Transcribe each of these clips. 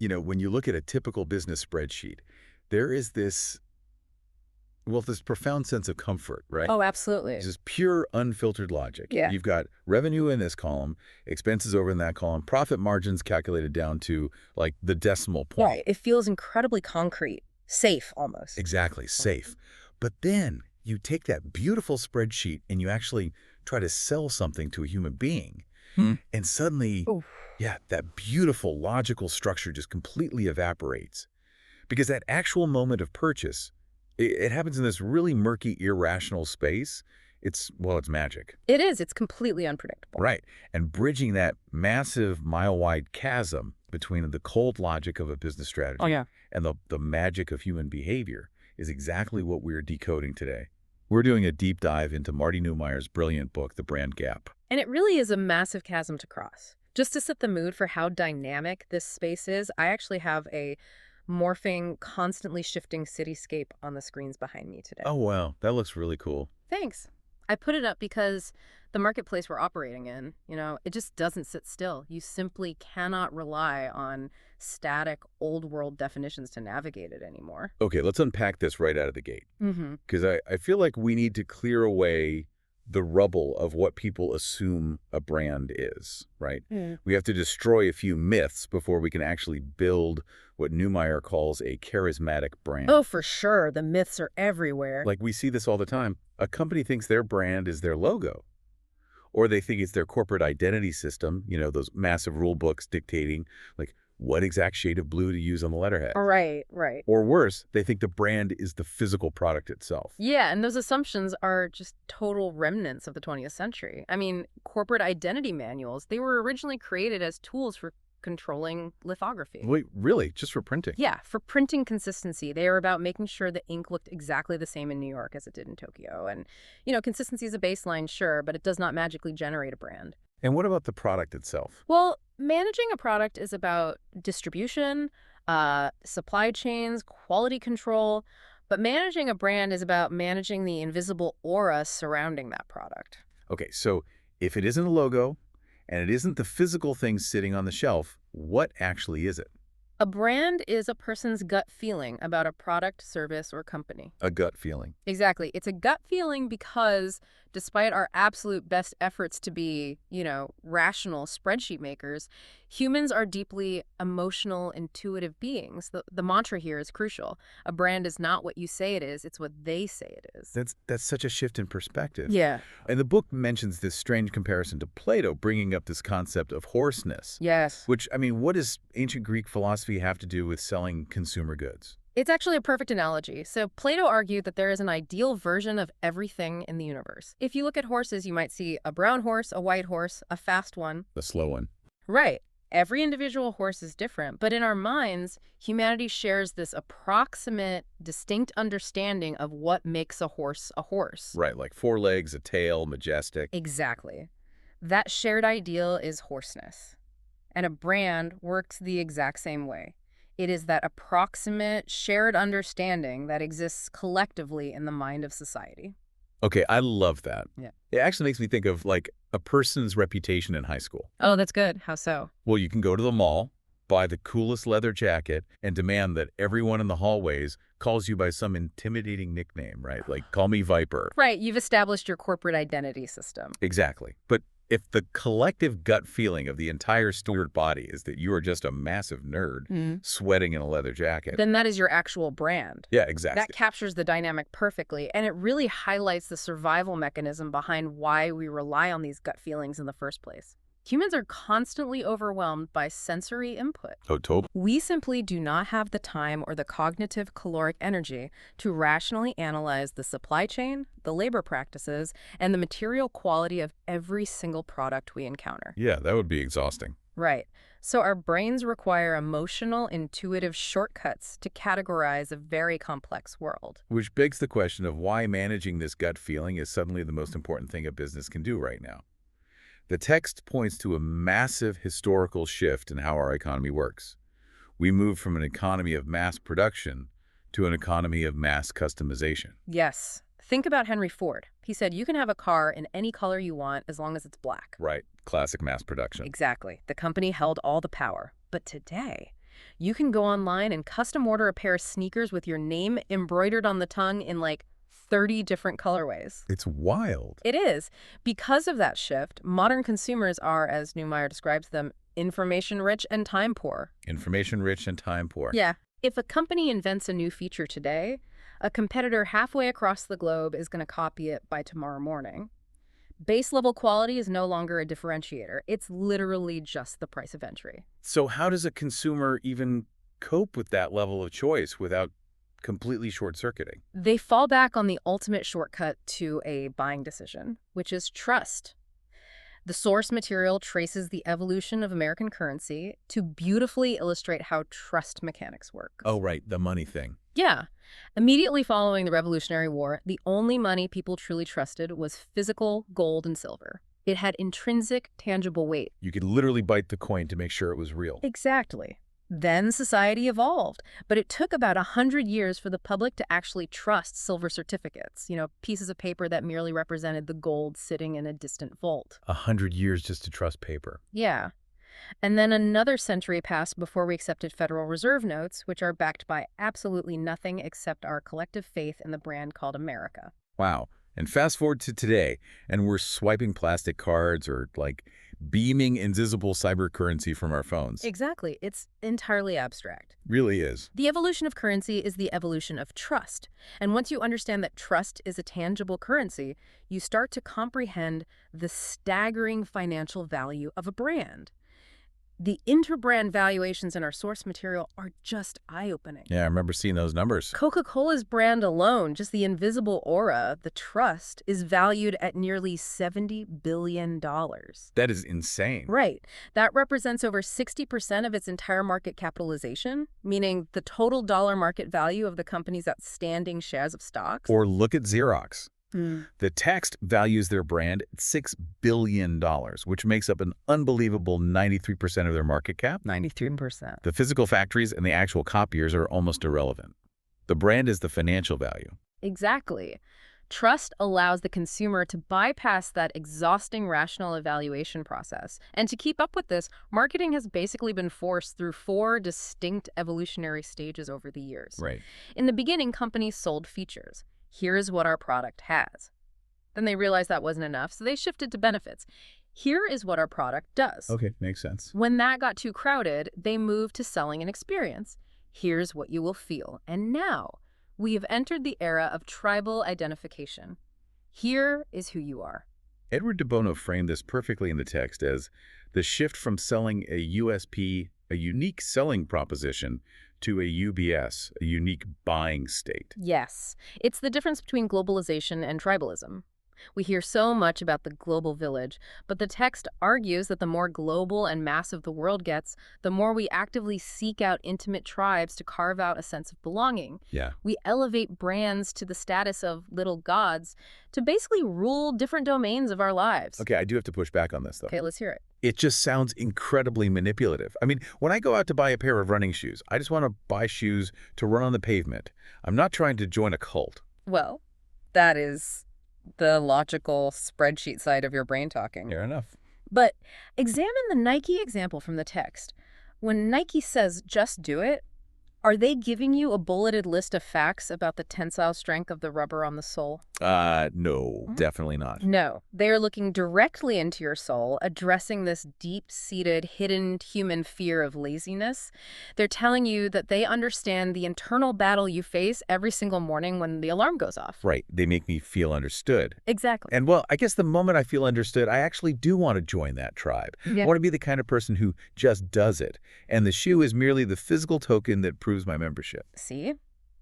when you look at a typical business spreadsheet, there is this profound sense of comfort, right? Oh, absolutely. It's just pure, unfiltered logic. Yeah. You've got revenue in this column, expenses over in that column, profit margins calculated down to, like, the decimal point. Right. It feels incredibly concrete, safe almost. Exactly, safe. But then you take that beautiful spreadsheet and you actually try to sell something to a human being, and suddenly, Oof. yeah, that beautiful logical structure just completely evaporates. Because that actual moment of purchase, it happens in this really murky, irrational space. It's magic. It is. It's completely unpredictable. Right. And bridging that massive mile-wide chasm between the cold logic of a business strategy Oh, yeah. and the magic of human behavior is exactly what we're decoding today. We're doing a deep dive into Marty Neumeier's brilliant book, The Brand Gap. And it really is a massive chasm to cross. Just to set the mood for how dynamic this space is, I actually have a morphing, constantly shifting cityscape on the screens behind me today. Oh, wow. That looks really cool. Thanks. I put it up because the marketplace we're operating in, it just doesn't sit still. You simply cannot rely on static, old-world definitions to navigate it anymore. Okay, let's unpack this right out of the gate. Mm-hmm. Because I feel like we need to clear away the rubble of what people assume a brand is, right? We have to destroy a few myths before we can actually build what Neumeier calls a charismatic brand. Oh, for sure. The myths are everywhere. Like, we see this all the time. A company thinks their brand is their logo. Or they think it's their corporate identity system, those massive rule books dictating, like, what exact shade of blue to use on the letterhead. Right, right. Or worse, they think the brand is the physical product itself. Yeah, and those assumptions are just total remnants of the 20th century. I mean, corporate identity manuals, they were originally created as tools for controlling lithography. Wait, really? Just for printing? Yeah, for printing consistency. They were about making sure the ink looked exactly the same in New York as it did in Tokyo. And, consistency is a baseline, sure, but it does not magically generate a brand. And what about the product itself? Well, managing a product is about distribution, supply chains, quality control, but managing a brand is about managing the invisible aura surrounding that product. Okay, so if it isn't a logo and it isn't the physical thing sitting on the shelf, what actually is it? A brand is a person's gut feeling about a product, service, or company. A gut feeling. Exactly. It's a gut feeling because despite our absolute best efforts to be, rational spreadsheet makers, humans are deeply emotional, intuitive beings. The mantra here is crucial. A brand is not what you say it is, it's what they say it is. That's such a shift in perspective. Yeah. And the book mentions this strange comparison to Plato, bringing up this concept of hoarseness. Yes. Which, what does ancient Greek philosophy have to do with selling consumer goods? It's actually a perfect analogy. So Plato argued that there is an ideal version of everything in the universe. If you look at horses, you might see a brown horse, a white horse, a fast one. The slow one. Right. Every individual horse is different, but in our minds, humanity shares this approximate, distinct understanding of what makes a horse a horse. Right, like 4 legs, a tail, majestic. Exactly. That shared ideal is hoarseness. And a brand works the exact same way. It is that approximate, shared understanding that exists collectively in the mind of society. Okay, I love that. Yeah. It actually makes me think of, like, a person's reputation in high school. Oh, that's good. How so? Well, you can go to the mall, buy the coolest leather jacket, and demand that everyone in the hallways calls you by some intimidating nickname, right? Like, call me Viper. Right. You've established your corporate identity system. Exactly. But if the collective gut feeling of the entire student body is that you are just a massive nerd sweating in a leather jacket, Then that is your actual brand. yeah, exactly. That captures the dynamic perfectly, and it really highlights the survival mechanism behind why we rely on these gut feelings in the first place. Humans are constantly overwhelmed by sensory input. Oh, totally. We simply do not have the time or the cognitive caloric energy to rationally analyze the supply chain, the labor practices, and the material quality of every single product we encounter. Yeah, that would be exhausting. Right. So our brains require emotional, intuitive shortcuts to categorize a very complex world. Which begs the question of why managing this gut feeling is suddenly the most important thing a business can do right now. The text points to a massive historical shift in how our economy works. We moved from an economy of mass production to an economy of mass customization. Yes. Think about Henry Ford. He said you can have a car in any color you want as long as it's black. Right. Classic mass production. Exactly. The company held all the power. But today, You can go online and custom order a pair of sneakers with your name embroidered on the tongue in like 30 different colorways. It's wild. It is. Because of that shift, modern consumers are, as Neumeier describes them, information-rich and time-poor. Information-rich and time-poor. Yeah. If a company invents a new feature today, a competitor halfway across the globe is going to copy it by tomorrow morning. Base-level quality is no longer a differentiator. It's literally just the price of entry. So how does a consumer even cope with that level of choice without completely short-circuiting? They fall back on the ultimate shortcut to a buying decision, which is trust. The source material traces the evolution of American currency to beautifully illustrate how trust mechanics work. Oh, right, the money thing. Yeah. Immediately following the Revolutionary War, the only money people truly trusted was physical gold and silver. It had intrinsic, tangible weight. You could literally bite the coin to make sure it was real. Exactly. Then society evolved, but it took about 100 years for the public to actually trust silver certificates, pieces of paper that merely represented the gold sitting in a distant vault. 100 years just to trust paper. Yeah. And then another century passed before we accepted Federal Reserve notes, which are backed by absolutely nothing except our collective faith in the brand called America. Wow. And fast forward to today, and we're swiping plastic cards or, beaming invisible cyber currency from our phones. Exactly. It's entirely abstract. Really is. The evolution of currency is the evolution of trust. And once you understand that trust is a tangible currency, you start to comprehend the staggering financial value of a brand. The interbrand valuations in our source material are just eye-opening. Yeah, I remember seeing those numbers. Coca-Cola's brand alone, just the invisible aura, the trust, is valued at nearly $70 billion. That is insane. Right. That represents over 60% of its entire market capitalization, meaning the total dollar market value of the company's outstanding shares of stocks. Or look at Xerox. The text values their brand at $6 billion, which makes up an unbelievable 93% of their market cap. 93%. The physical factories and the actual copiers are almost irrelevant. The brand is the financial value. Exactly. Trust allows the consumer to bypass that exhausting rational evaluation process. And to keep up with this, marketing has basically been forced through 4 distinct evolutionary stages over the years. Right. In the beginning, companies sold features. Here's what our product has. Then they realized that wasn't enough, so they shifted to benefits. Here is what our product does. Okay, makes sense. When that got too crowded, they moved to selling an experience. Here's what you will feel. And now, we have entered the era of tribal identification. Here is who you are. Edward de Bono framed this perfectly in the text as the shift from selling a USP, a unique selling proposition, to a UBS, a unique buying state. Yes. It's the difference between globalization and tribalism. We hear so much about the global village, but the text argues that the more global and massive the world gets, the more we actively seek out intimate tribes to carve out a sense of belonging. Yeah. We elevate brands to the status of little gods to basically rule different domains of our lives. Okay, I do have to push back on this, though. Okay, let's hear it. It just sounds incredibly manipulative. I mean, when I go out to buy a pair of running shoes, I just want to buy shoes to run on the pavement. I'm not trying to join a cult. Well, that is the logical spreadsheet side of your brain talking. Fair enough. But examine the Nike example from the text. When Nike says, just do it, are they giving you a bulleted list of facts about the tensile strength of the rubber on the sole? No, definitely not. No. They are looking directly into your soul, addressing this deep-seated, hidden human fear of laziness. They're telling you that they understand the internal battle you face every single morning when the alarm goes off. Right. They make me feel understood. Exactly. And, well, I guess the moment I feel understood, I actually do want to join that tribe. Yeah. I want to be the kind of person who just does it. And the shoe is merely the physical token that proves my membership. See?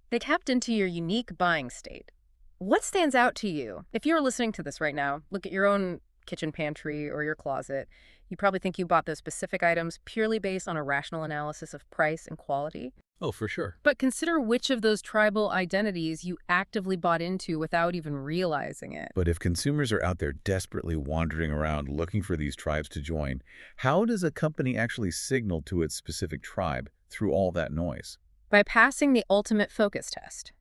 They tapped into your unique buying state. What stands out to you? If you're listening to this right now, look at your own kitchen pantry or your closet. You probably think you bought those specific items purely based on a rational analysis of price and quality. Oh, for sure. But consider which of those tribal identities you actively bought into without even realizing it. But if consumers are out there desperately wandering around looking for these tribes to join, how does a company actually signal to its specific tribe through all that noise? By passing the ultimate focus test.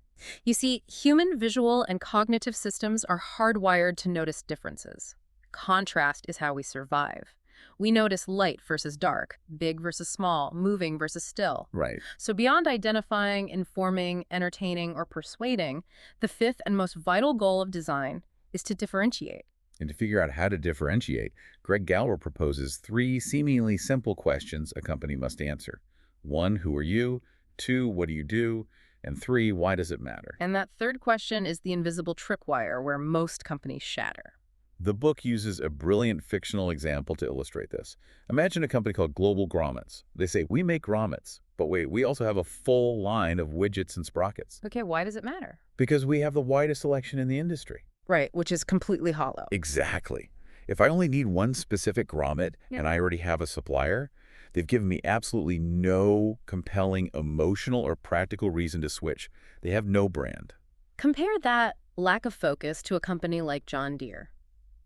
You see, human visual and cognitive systems are hardwired to notice differences. Contrast is how we survive. We notice light versus dark, big versus small, moving versus still. Right. So beyond identifying, informing, entertaining, or persuading, the fifth and most vital goal of design is to differentiate. And to figure out how to differentiate, Greg Galwer proposes 3 seemingly simple questions a company must answer. 1, who are you? 2, what do you do? And 3, why does it matter? And that third question is the invisible tripwire where most companies shatter. The book uses a brilliant fictional example to illustrate this. Imagine a company called Global Grommets. They say, we make grommets, but wait, we also have a full line of widgets and sprockets. Okay, why does it matter? Because we have the widest selection in the industry. Right, which is completely hollow. Exactly. If I only need one specific grommet and I already have a supplier, they've given me absolutely no compelling emotional or practical reason to switch. They have no brand. Compare that lack of focus to a company like John Deere.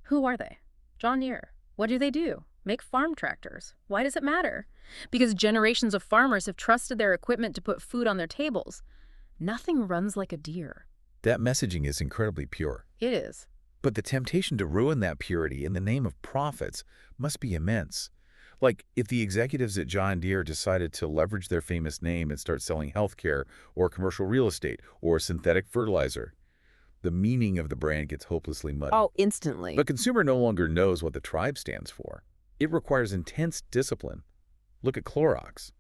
Who are they? John Deere. What do they do? Make farm tractors. Why does it matter? Because generations of farmers have trusted their equipment to put food on their tables. Nothing runs like a Deere. That messaging is incredibly pure. It is. But the temptation to ruin that purity in the name of profits must be immense. Like, if the executives at John Deere decided to leverage their famous name and start selling healthcare or commercial real estate or synthetic fertilizer, the meaning of the brand gets hopelessly muddy. Oh, instantly. The consumer no longer knows what the tribe stands for. It requires intense discipline. Look at Clorox.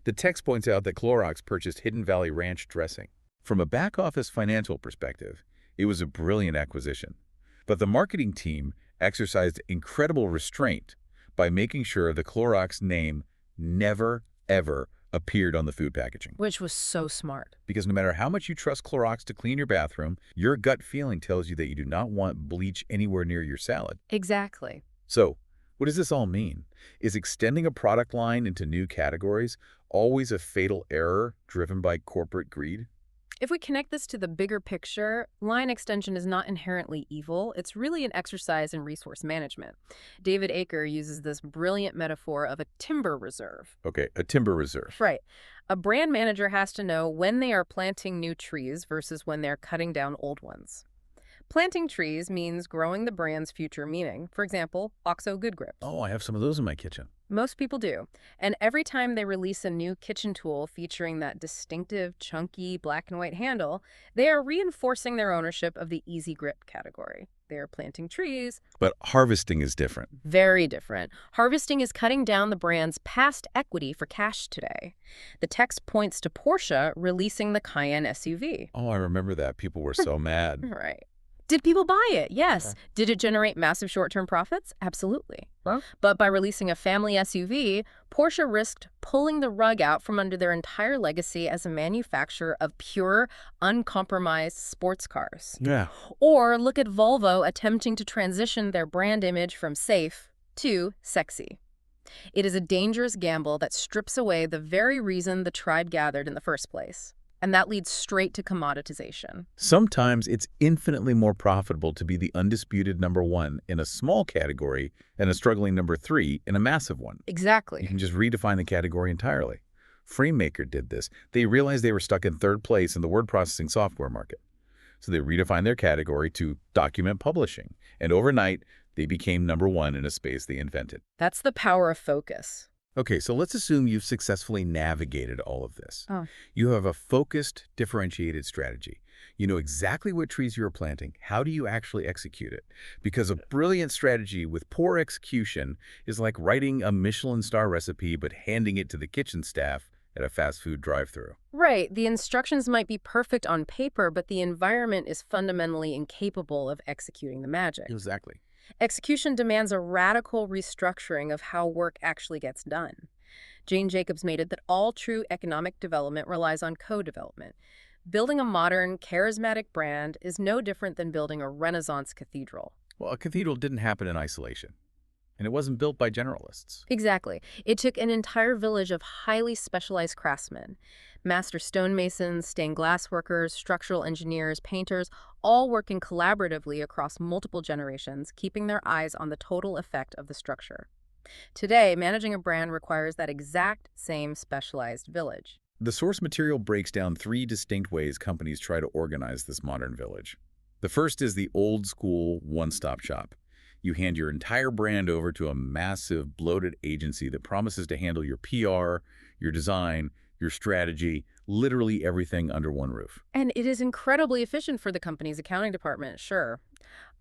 The text points out that Clorox purchased Hidden Valley Ranch dressing. From a back-office financial perspective, it was a brilliant acquisition. But the marketing team exercised incredible restraint by making sure the Clorox name never, ever appeared on the food packaging. Which was so smart. Because no matter how much you trust Clorox to clean your bathroom, your gut feeling tells you that you do not want bleach anywhere near your salad. Exactly. So, what does this all mean? Is extending a product line into new categories always a fatal error driven by corporate greed? If we connect this to the bigger picture, line extension is not inherently evil. It's really an exercise in resource management. David Aker uses this brilliant metaphor of a timber reserve. Okay, a timber reserve. Right. A brand manager has to know when they are planting new trees versus when they're cutting down old ones. Planting trees means growing the brand's future meaning. For example, OXO Good Grips. Oh, I have some of those in my kitchen. Most people do. And every time they release a new kitchen tool featuring that distinctive, chunky, black and white handle, they are reinforcing their ownership of the easy grip category. They are planting trees. But harvesting is different. Very different. Harvesting is cutting down the brand's past equity for cash today. The text points to Porsche releasing the Cayenne SUV. Oh, I remember that. People were so mad. Right. Did people buy it? Yes. Okay. Did it generate massive short-term profits? Absolutely. Well, But by releasing a family SUV, Porsche risked pulling the rug out from under their entire legacy as a manufacturer of pure, uncompromised sports cars. yeah. Or look at Volvo attempting to transition their brand image from safe to sexy. It is a dangerous gamble that strips away the very reason the tribe gathered in the first place. And that leads straight to commoditization. Sometimes it's infinitely more profitable to be the undisputed number 1 in a small category and a struggling number 3 in a massive one. Exactly. You can just redefine the category entirely. Framemaker did this. They realized they were stuck in third place in the word processing software market. So they redefined their category to document publishing. And overnight, they became number 1 in a space they invented. That's the power of focus. Okay, so let's assume you've successfully navigated all of this. Oh. You have a focused, differentiated strategy. You know exactly what trees you're planting. How do you actually execute it? Because a brilliant strategy with poor execution is like writing a Michelin star recipe but handing it to the kitchen staff at a fast food drive-thru. Right. The instructions might be perfect on paper, but the environment is fundamentally incapable of executing the magic. Exactly. Execution demands a radical restructuring of how work actually gets done. Jane Jacobs made it that all true economic development relies on co-development. Building a modern, charismatic brand is no different than building a Renaissance cathedral. Well, a cathedral didn't happen in isolation, and it wasn't built by generalists. Exactly. It took an entire village of highly specialized craftsmen. Master stonemasons, stained glass workers, structural engineers, painters, all working collaboratively across multiple generations, keeping their eyes on the total effect of the structure. Today, managing a brand requires that exact same specialized village. The source material breaks down 3 distinct ways companies try to organize this modern village. The first is the old-school one-stop shop. You hand your entire brand over to a massive, bloated agency that promises to handle your PR, your design, your strategy, literally everything under one roof. And it is incredibly efficient for the company's accounting department, sure.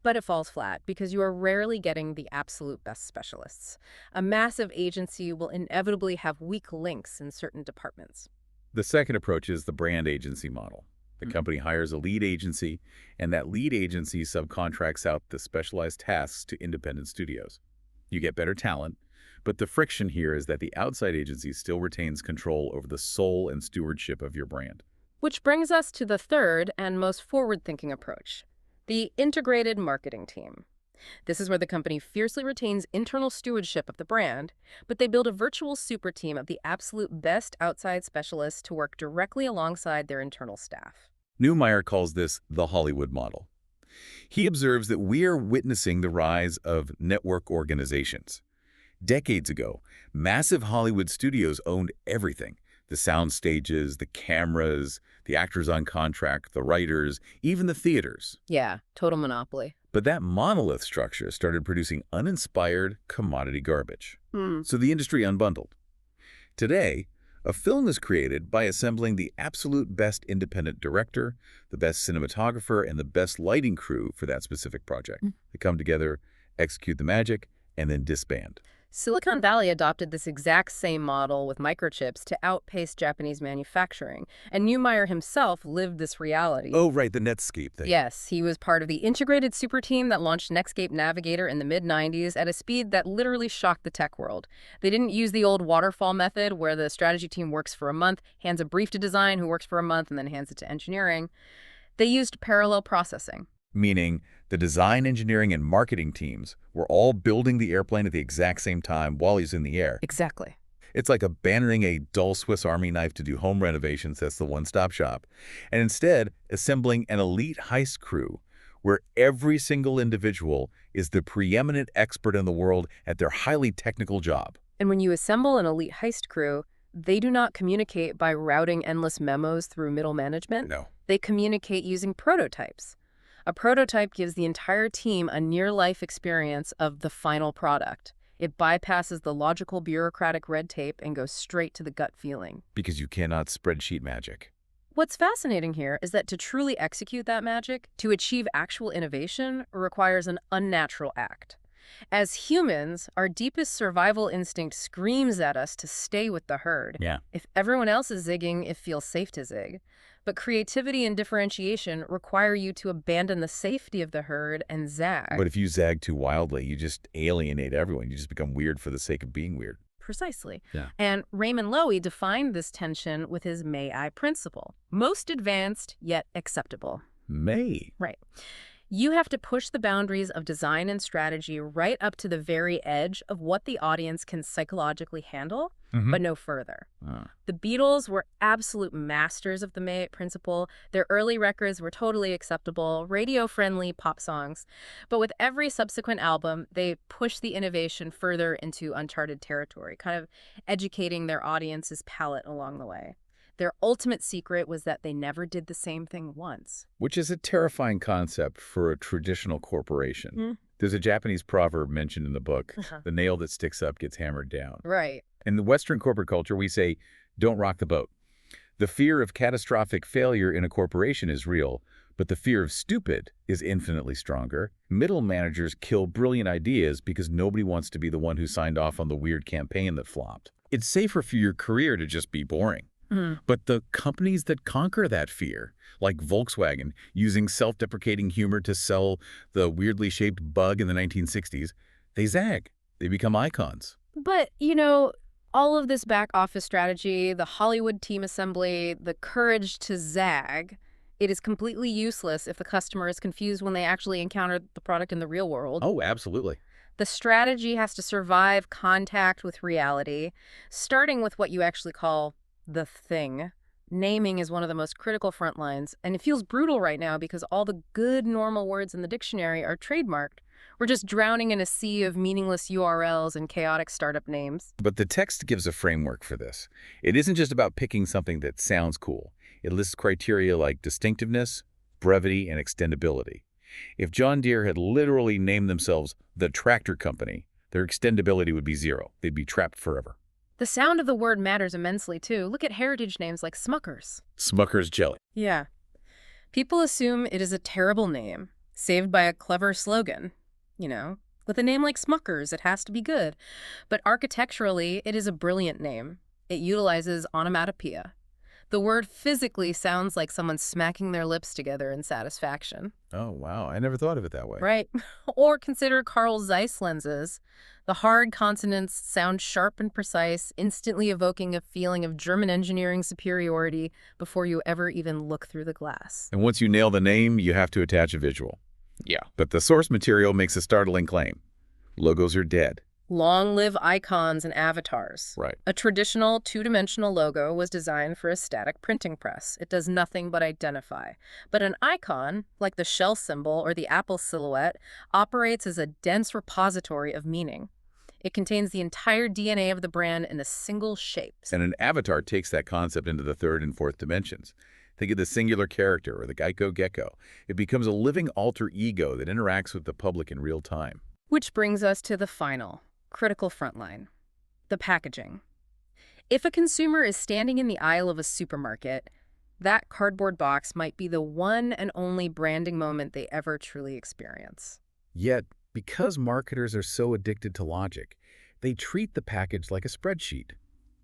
But it falls flat because you are rarely getting the absolute best specialists. A massive agency will inevitably have weak links in certain departments. The second approach is the brand agency model. The company hires a lead agency, and that lead agency subcontracts out the specialized tasks to independent studios. You get better talent, but the friction here is that the outside agency still retains control over the soul and stewardship of your brand. Which brings us to the third and most forward-thinking approach, the integrated marketing team. This is where the company fiercely retains internal stewardship of the brand, but they build a virtual super team of the absolute best outside specialists to work directly alongside their internal staff. Neumeier calls this the Hollywood model. He observes that we are witnessing the rise of network organizations. Decades ago, massive Hollywood studios owned everything: the sound stages, the cameras, the actors on contract, the writers, even the theaters. Yeah, total monopoly. But that monolith structure started producing uninspired commodity garbage. So the industry unbundled. Today, a film is created by assembling the absolute best independent director, the best cinematographer, and the best lighting crew for that specific project. They come together, execute the magic, and then disband. Silicon Valley adopted this exact same model with microchips to outpace Japanese manufacturing, and Neumeier himself lived this reality. Oh, right, the Netscape thing. Yes, he was part of the integrated super team that launched Netscape Navigator in the mid-90s at a speed that literally shocked the tech world. They didn't use the old waterfall method where the strategy team works for a month, hands a brief to design who works for a month, and then hands it to engineering. They used parallel processing. Meaning the design, engineering, and marketing teams were all building the airplane at the exact same time while he's in the air. Exactly. It's like abandoning a dull Swiss Army knife to do home renovations. That's the one-stop shop. And instead, assembling an elite heist crew where every single individual is the preeminent expert in the world at their highly technical job. And when you assemble an elite heist crew, they do not communicate by routing endless memos through middle management. No. They communicate using prototypes. A prototype gives the entire team a near-life experience of the final product. It bypasses the logical bureaucratic red tape and goes straight to the gut feeling. Because you cannot spreadsheet magic. What's fascinating here is that to truly execute that magic, to achieve actual innovation, requires an unnatural act. As humans, our deepest survival instinct screams at us to stay with the herd. Yeah. If everyone else is zigging, it feels safe to zig. But creativity and differentiation require you to abandon the safety of the herd and zag. But if you zag too wildly, you just alienate everyone. You just become weird for the sake of being weird. Precisely. Yeah. And Raymond Loewy defined this tension with his May I principle. Most advanced, yet acceptable. May. Right. You have to push the boundaries of design and strategy right up to the very edge of what the audience can psychologically handle, but no further. The Beatles were absolute masters of the May principle. Their early records were totally acceptable, radio-friendly pop songs. But with every subsequent album, they pushed the innovation further into uncharted territory, kind of educating their audience's palate along the way. Their ultimate secret was that they never did the same thing once. Which is a terrifying concept for a traditional corporation. There's a Japanese proverb mentioned in the book, the nail that sticks up gets hammered down. Right. In the Western corporate culture, we say, don't rock the boat. The fear of catastrophic failure in a corporation is real, but the fear of stupid is infinitely stronger. Middle managers kill brilliant ideas because nobody wants to be the one who signed off on the weird campaign that flopped. It's safer for your career to just be boring. But the companies that conquer that fear, like Volkswagen, using self-deprecating humor to sell the weirdly shaped bug in the 1960s, they zag. They become icons. But, all of this back office strategy, the Hollywood team assembly, the courage to zag, it is completely useless if the customer is confused when they actually encounter the product in the real world. Oh, absolutely. The strategy has to survive contact with reality, starting with what you actually call the thing. Naming is one of the most critical front lines, and it feels brutal right now because all the good normal words in the dictionary are trademarked. We're just drowning in a sea of meaningless URLs and chaotic startup names. But the text gives a framework for this. It isn't just about picking something that sounds cool. It lists criteria like distinctiveness, brevity, and extendability. If John Deere had literally named themselves the Tractor Company, their extendability would be zero. They'd be trapped forever. The sound of the word matters immensely, too. Look at heritage names like Smuckers. Smucker's Jelly. Yeah. People assume it is a terrible name, saved by a clever slogan. You know, with a name like Smuckers, it has to be good. But architecturally, it is a brilliant name. It utilizes onomatopoeia. The word physically sounds like someone smacking their lips together in satisfaction. Oh, wow. I never thought of it that way. Right. Or consider Carl Zeiss lenses. The hard consonants sound sharp and precise, instantly evoking a feeling of German engineering superiority before you ever even look through the glass. And once you nail the name, you have to attach a visual. Yeah. But the source material makes a startling claim. Logos are dead. Long live icons and avatars. Right. A traditional two-dimensional logo was designed for a static printing press. It does nothing but identify. But an icon, like the shell symbol or the apple silhouette, operates as a dense repository of meaning. It contains the entire DNA of the brand in a single shape. And an avatar takes that concept into the third and fourth dimensions. Think of the singular character or the Geico gecko. It becomes a living alter ego that interacts with the public in real time. Which brings us to the final, critical frontline, the packaging. If a consumer is standing in the aisle of a supermarket, that cardboard box might be the one and only branding moment they ever truly experience. Yet, because marketers are so addicted to logic, they treat the package like a spreadsheet.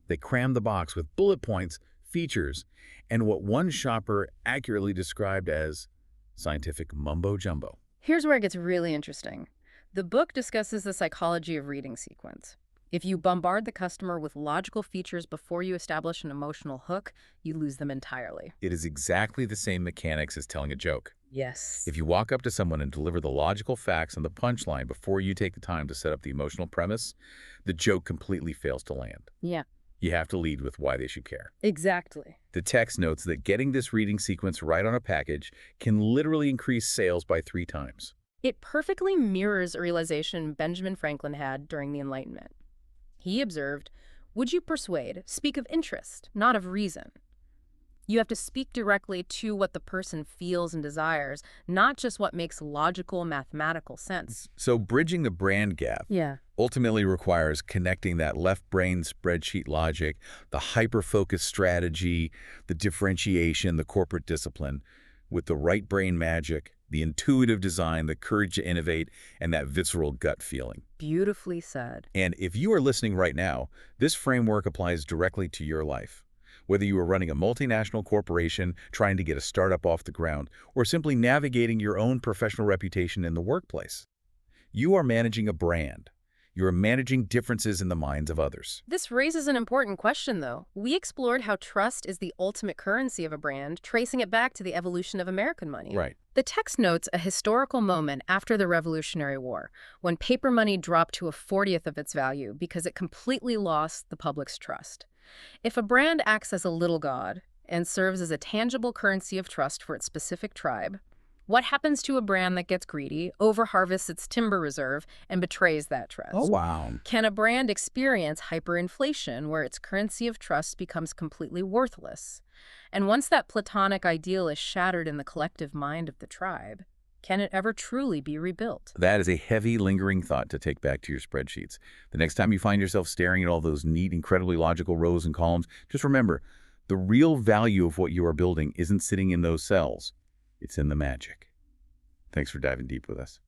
They cram the box with bullet points, features, and what one shopper accurately described as scientific mumbo-jumbo. Here's where it gets really interesting. The book discusses the psychology of reading sequence. If you bombard the customer with logical features before you establish an emotional hook, you lose them entirely. It is exactly the same mechanics as telling a joke. Yes. If you walk up to someone and deliver the logical facts and the punchline before you take the time to set up the emotional premise, the joke completely fails to land. Yeah. You have to lead with why they should care. Exactly. The text notes that getting this reading sequence right on a package can literally increase sales by 3 times. It perfectly mirrors a realization Benjamin Franklin had during the Enlightenment. He observed, "Would you persuade? Speak of interest, not of reason." You have to speak directly to what the person feels and desires, not just what makes logical, mathematical sense. So bridging the brand gap ultimately requires connecting that left brain spreadsheet logic, the hyper-focused strategy, the differentiation, the corporate discipline, with the right brain magic, the intuitive design, the courage to innovate, and that visceral gut feeling. Beautifully said. And if you are listening right now, this framework applies directly to your life. Whether you are running a multinational corporation, trying to get a startup off the ground, or simply navigating your own professional reputation in the workplace, you are managing a brand. You are managing differences in the minds of others. This raises an important question, though. We explored how trust is the ultimate currency of a brand, tracing it back to the evolution of American money. Right. The text notes a historical moment after the Revolutionary War, when paper money dropped to a 40th of its value because it completely lost the public's trust. If a brand acts as a little god and serves as a tangible currency of trust for its specific tribe, what happens to a brand that gets greedy, overharvests its timber reserve, and betrays that trust? Oh, wow. Can a brand experience hyperinflation where its currency of trust becomes completely worthless? And once that platonic ideal is shattered in the collective mind of the tribe, can it ever truly be rebuilt? That is a heavy, lingering thought to take back to your spreadsheets. The next time you find yourself staring at all those neat, incredibly logical rows and columns, just remember, the real value of what you are building isn't sitting in those cells. It's in the magic. Thanks for diving deep with us.